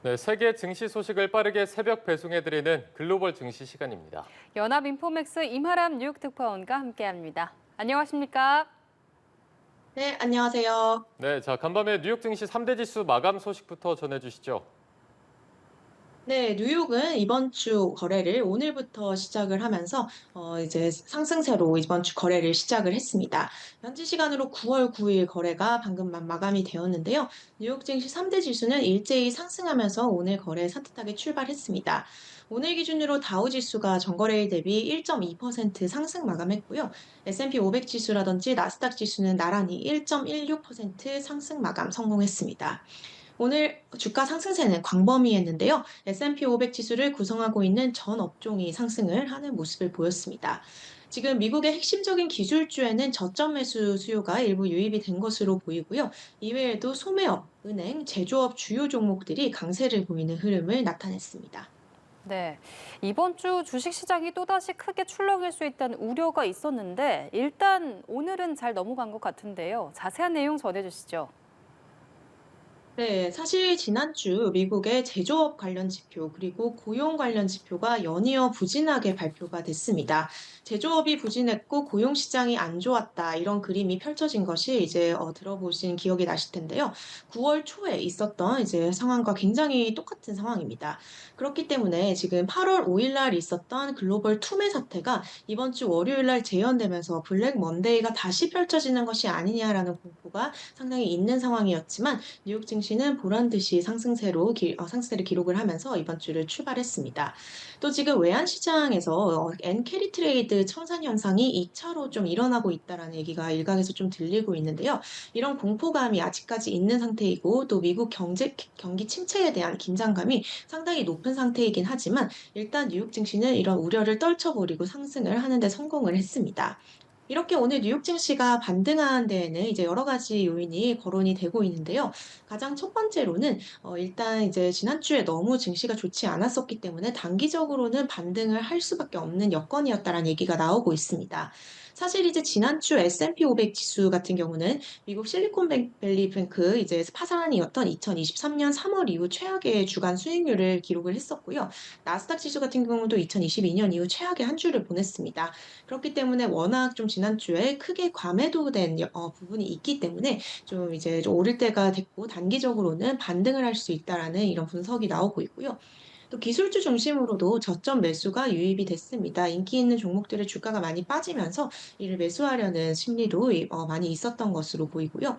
네, 세계 증시 소식을 빠르게 새벽 배송해드리는 글로벌 증시 시간입니다. 연합인포맥스 임하람 뉴욕 특파원과 함께합니다. 안녕하십니까? 네, 안녕하세요. 네, 간밤에 뉴욕 증시 3대 지수 마감 소식부터 전해주시죠. 네, 뉴욕은 이번 주 거래를 오늘부터 시작을 하면서 이제 상승세로 이번 주 거래를 시작을 했습니다. 현지 시간으로 9월 9일 거래가 방금 마감이 되었는데요. 뉴욕 증시 3대 지수는 일제히 상승하면서 오늘 거래 산뜻하게 출발했습니다. 오늘 기준으로 다우 지수가 전거래일 대비 1.2% 상승 마감했고요. S&P 500 지수라든지 나스닥 지수는 나란히 1.16% 상승 마감 성공했습니다. 오늘 주가 상승세는 광범위했는데요. S&P 500 지수를 구성하고 있는 전 업종이 상승을 하는 모습을 보였습니다. 지금 미국의 핵심적인 기술주에는 저점 매수 수요가 일부 유입이 된 것으로 보이고요. 이외에도 소매업, 은행, 제조업 주요 종목들이 강세를 보이는 흐름을 나타냈습니다. 네, 이번 주 주식시장이 또다시 크게 출렁일 수 있다는 우려가 있었는데 일단 오늘은 잘 넘어간 것 같은데요. 자세한 내용 전해주시죠. 네, 사실 지난주 미국의 제조업 관련 지표 그리고 고용 관련 지표가 연이어 부진하게 발표가 됐습니다. 제조업이 부진했고 고용 시장이 안 좋았다 이런 그림이 펼쳐진 것이 이제 들어보신 기억이 나실 텐데요. 9월 초에 있었던 이제 상황과 굉장히 똑같은 상황입니다. 그렇기 때문에 지금 8월 5일 날 있었던 글로벌 투매 사태가 이번 주 월요일 날 재현되면서 블랙 먼데이가 다시 펼쳐지는 것이 아니냐라는 공포가 상당히 있는 상황이었지만 뉴욕 증시는 보란 듯이 상승세를 기록을 하면서 이번 주를 출발했습니다. 또 지금 외환 시장에서 엔캐리 트레이드 청산 현상이 2차로 좀 일어나고 있다라는 얘기가 일각에서 좀 들리고 있는데요. 이런 공포감이 아직까지 있는 상태이고 또 미국 경기 침체에 대한 긴장감이 상당히 높은 상태이긴 하지만 일단 뉴욕 증시는 이런 우려를 떨쳐버리고 상승을 하는 데 성공을 했습니다. 이렇게 오늘 뉴욕 증시가 반등한 데에는 이제 여러 가지 요인이 거론이 되고 있는데요. 가장 첫 번째로는 일단 이제 지난주에 너무 증시가 좋지 않았었기 때문에 단기적으로는 반등을 할 수밖에 없는 여건이었다라는 얘기가 나오고 있습니다. 사실 이제 지난주 S&P 500 지수 같은 경우는 미국 실리콘밸리 뱅크 이제 파산이었던 2023년 3월 이후 최악의 주간 수익률을 기록을 했었고요. 나스닥 지수 같은 경우도 2022년 이후 최악의 한 주를 보냈습니다. 그렇기 때문에 워낙 좀 지난주에 크게 과매도된 부분이 있기 때문에 좀 이제 좀 오를 때가 됐고 단기적으로는 반등을 할 수 있다라는 이런 분석이 나오고 있고요. 또 기술주 중심으로도 저점 매수가 유입이 됐습니다. 인기 있는 종목들의 주가가 많이 빠지면서 이를 매수하려는 심리도 많이 있었던 것으로 보이고요.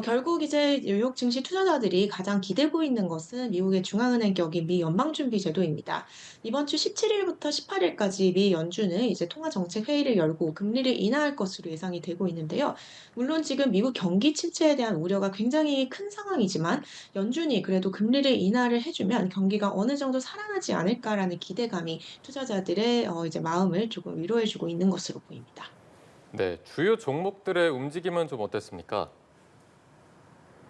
결국 이제 뉴욕 증시 투자자들이 가장 기대고 있는 것은 미국의 중앙은행 격인 미 연방준비제도입니다. 이번 주 17일부터 18일까지 미 연준은 이제 통화정책 회의를 열고 금리를 인하할 것으로 예상이 되고 있는데요. 물론 지금 미국 경기 침체에 대한 우려가 굉장히 큰 상황이지만 연준이 그래도 금리를 인하를 해주면 경기가 어느 정도 살아나지 않을까라는 기대감이 투자자들의 이제 마음을 조금 위로해주고 있는 것으로 보입니다. 네, 주요 종목들의 움직임은 좀 어땠습니까?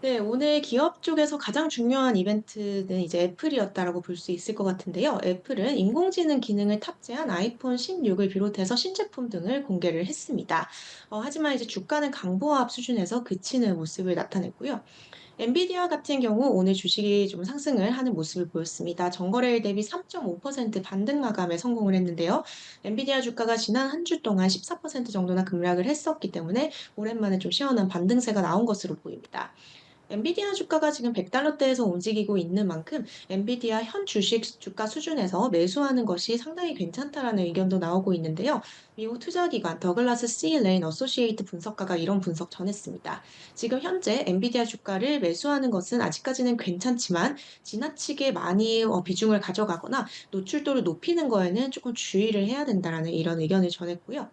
네, 오늘 기업 쪽에서 가장 중요한 이벤트는 이제 애플이었다라고 볼 수 있을 것 같은데요. 애플은 인공지능 기능을 탑재한 아이폰 16을 비롯해서 신제품 등을 공개를 했습니다. 하지만 이제 주가는 강보합 수준에서 그치는 모습을 나타냈고요. 엔비디아 같은 경우 오늘 주식이 좀 상승을 하는 모습을 보였습니다. 전거래일 대비 3.5% 반등 마감에 성공을 했는데요. 엔비디아 주가가 지난 한 주 동안 14% 정도나 급락을 했었기 때문에 오랜만에 좀 시원한 반등세가 나온 것으로 보입니다. 엔비디아 주가가 지금 100달러대에서 움직이고 있는 만큼 엔비디아 현 주식 주가 수준에서 매수하는 것이 상당히 괜찮다라는 의견도 나오고 있는데요. 미국 투자기관 더글라스 C. 레인 어소시에이트 분석가가 이런 분석 전했습니다. 지금 현재 엔비디아 주가를 매수하는 것은 아직까지는 괜찮지만 지나치게 많이 비중을 가져가거나 노출도를 높이는 거에는 조금 주의를 해야 된다라는 이런 의견을 전했고요.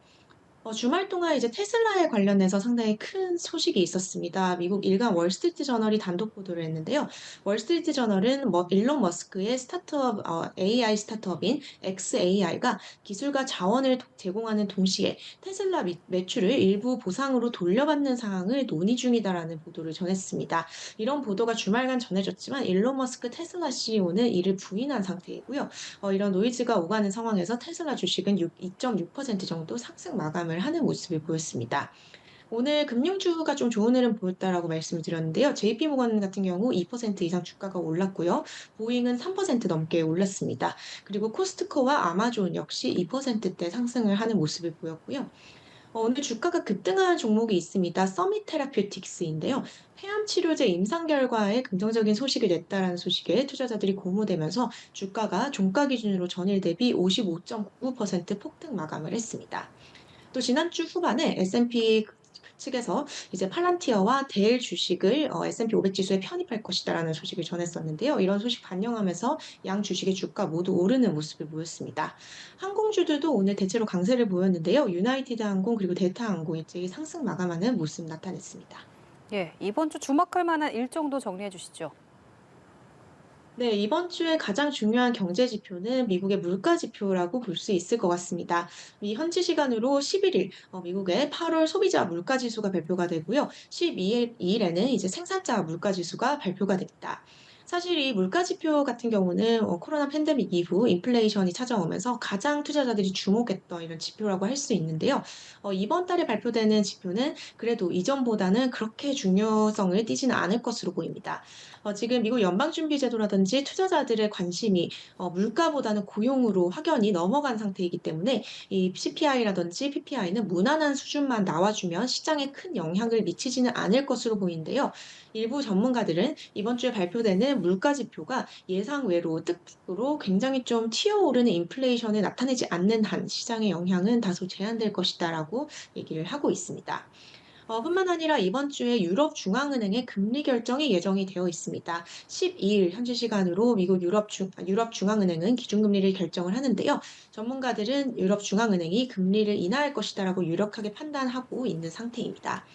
주말 동안 이제 테슬라에 관련해서 상당히 큰 소식이 있었습니다. 미국 일간 월스트리트 저널이 단독 보도를 했는데요. 월스트리트 저널은 일론 머스크의 스타트업 AI 스타트업인 xAI가 기술과 자원을 제공하는 동시에 테슬라 매출을 일부 보상으로 돌려받는 상황을 논의 중이다라는 보도를 전했습니다. 이런 보도가 주말간 전해졌지만 일론 머스크 테슬라 CEO는 이를 부인한 상태이고요. 이런 노이즈가 오가는 상황에서 테슬라 주식은 2.6% 정도 상승 마감을 하는 모습을 보였습니다. 오늘 금융주가 좀 좋은 흐름 보였다라고 말씀을 드렸는데요. JP모건 같은 경우 2% 이상 주가가 올랐고요. 보잉은 3% 넘게 올랐습니다. 그리고 코스트코와 아마존 역시 2%대 상승을 하는 모습을 보였고요. 오늘 주가가 급등한 종목이 있습니다. 서밋 테라퓨틱스인데요. 폐암 치료제 임상 결과에 긍정적인 소식을 냈다라는 소식에 투자자들이 고무되면서 주가가 종가 기준으로 전일 대비 55.99% 폭등 마감을 했습니다. 또 지난주 후반에 S&P 측에서 이제 팔란티어와 델 주식을 S&P 500 지수에 편입할 것이다라는 소식을 전했었는데요. 이런 소식 반영하면서 양 주식의 주가 모두 오르는 모습을 보였습니다. 항공주들도 오늘 대체로 강세를 보였는데요. 유나이티드 항공 그리고 델타 항공 일제히 상승 마감하는 모습 나타냈습니다. 예, 이번 주 주목할 만한 일정도 정리해 주시죠. 네, 이번 주에 가장 중요한 경제 지표는 미국의 물가 지표라고 볼 수 있을 것 같습니다. 이 현지 시간으로 11일, 미국의 8월 소비자 물가 지수가 발표가 되고요. 12일에는 이제 생산자 물가 지수가 발표가 됩니다. 사실 이 물가 지표 같은 경우는 코로나 팬데믹 이후 인플레이션이 찾아오면서 가장 투자자들이 주목했던 이런 지표라고 할 수 있는데요. 이번 달에 발표되는 지표는 그래도 이전보다는 그렇게 중요성을 띠지는 않을 것으로 보입니다. 지금 미국 연방준비제도라든지 투자자들의 관심이 물가보다는 고용으로 확연히 넘어간 상태이기 때문에 이 CPI라든지 PPI는 무난한 수준만 나와주면 시장에 큰 영향을 미치지는 않을 것으로 보이는데요. 일부 전문가들은 이번 주에 발표되는 물가 지표가 예상외로 뜻밖으로 굉장히 좀 튀어오르는 인플레이션을 나타내지 않는 한 시장의 영향은 다소 제한될 것이다라고 얘기를 하고 있습니다. 뿐만 아니라 이번 주에 유럽 중앙은행의 금리 결정이 예정이 되어 있습니다. 12일 현지 시간으로 미국 유럽 중앙은행은 기준금리를 결정을 하는데요. 전문가들은 유럽 중앙은행이 금리를 인하할 것이다라고 유력하게 판단하고 있는 상태입니다.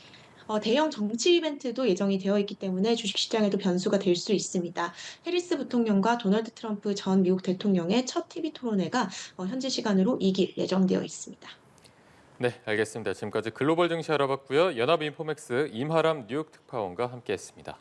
대형 정치 이벤트도 예정이 되어 있기 때문에 주식시장에도 변수가 될 수 있습니다. 해리스 부통령과 도널드 트럼프 전 미국 대통령의 첫 TV 토론회가 현지 시간으로 2일 예정되어 있습니다. 네, 알겠습니다. 지금까지 글로벌 증시 알아봤고요. 연합인포맥스 임하람 뉴욕 특파원과 함께했습니다.